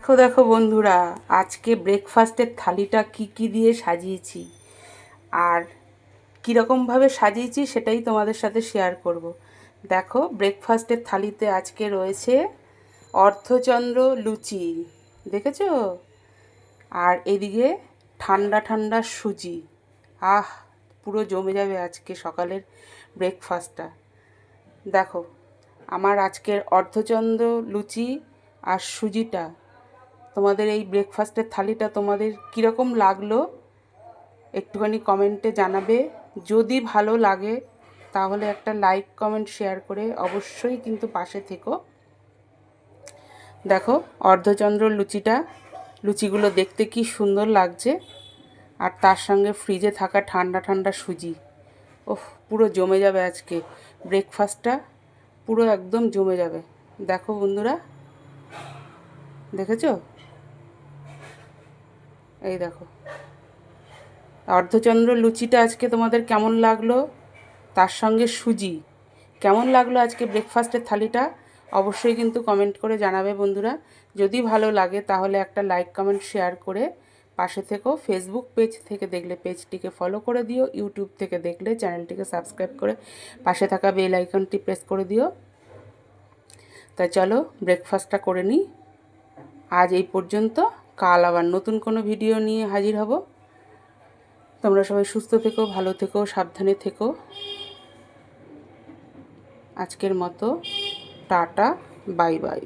দেখো দেখো বন্ধুরা, আজকে ব্রেকফাস্টের থালিটা কি দিয়ে সাজিয়েছি আর কীরকমভাবে সাজিয়েছি সেটাই তোমাদের সাথে শেয়ার করব। দেখো, ব্রেকফাস্টের থালিতে আজকে রয়েছে অর্ধচন্দ্র লুচি, দেখেছো? আর এদিকে ঠান্ডা ঠান্ডা সুজি। আহ, পুরো জমে যাবে আজকে সকালের ব্রেকফাস্টটা। দেখো, আমার আজকের অর্ধচন্দ্র লুচি আর সুজিটা, তোমাদের এই ব্রেকফাস্টের থালিটা তোমাদের কীরকম লাগলো একটুখানি কমেন্টে জানাবে। যদি ভালো লাগে তাহলে একটা লাইক কমেন্ট শেয়ার করে অবশ্যই কিন্তু পাশে থেকো। দেখো, অর্ধচন্দ্র লুচিগুলো দেখতে কি সুন্দর লাগছে, আর তার সঙ্গে ফ্রিজে থাকা ঠান্ডা ঠান্ডা সুজি। ওহ, পুরো জমে যাবে আজকে ব্রেকফাস্টটা, পুরো একদম জমে যাবে। দেখো বন্ধুরা, দেখেছো? এই দেখো, অর্ধচন্দ্র লুচিটা আজকে তোমাদের কেমন লাগলো, তার সঙ্গে সুজি কেমন লাগলো আজকে ব্রেকফাস্টের থালিটা, অবশ্যই কিন্তু কমেন্ট করে জানাবে বন্ধুরা। যদি ভালো লাগে তাহলে একটা লাইক কমেন্ট শেয়ার করে পাশে থেকো। ফেসবুক পেজ থেকে দেখলে পেজটিকে ফলো করে দিও, ইউটিউব থেকে দেখলে চ্যানেলটিকে সাবস্ক্রাইব করে পাশে থাকা বেল আইকনটি প্রেস করে দিও। তা চলো ব্রেকফাস্টটা করে নিই। আজ এই পর্যন্ত, কাল আবার নতুন কোনো ভিডিও নিয়ে হাজির হব। তোমরা সবাই সুস্থ থেকো, ভালো থেকো, সাবধানে থেকো। আজকের মতো টাটা, বাই বাই।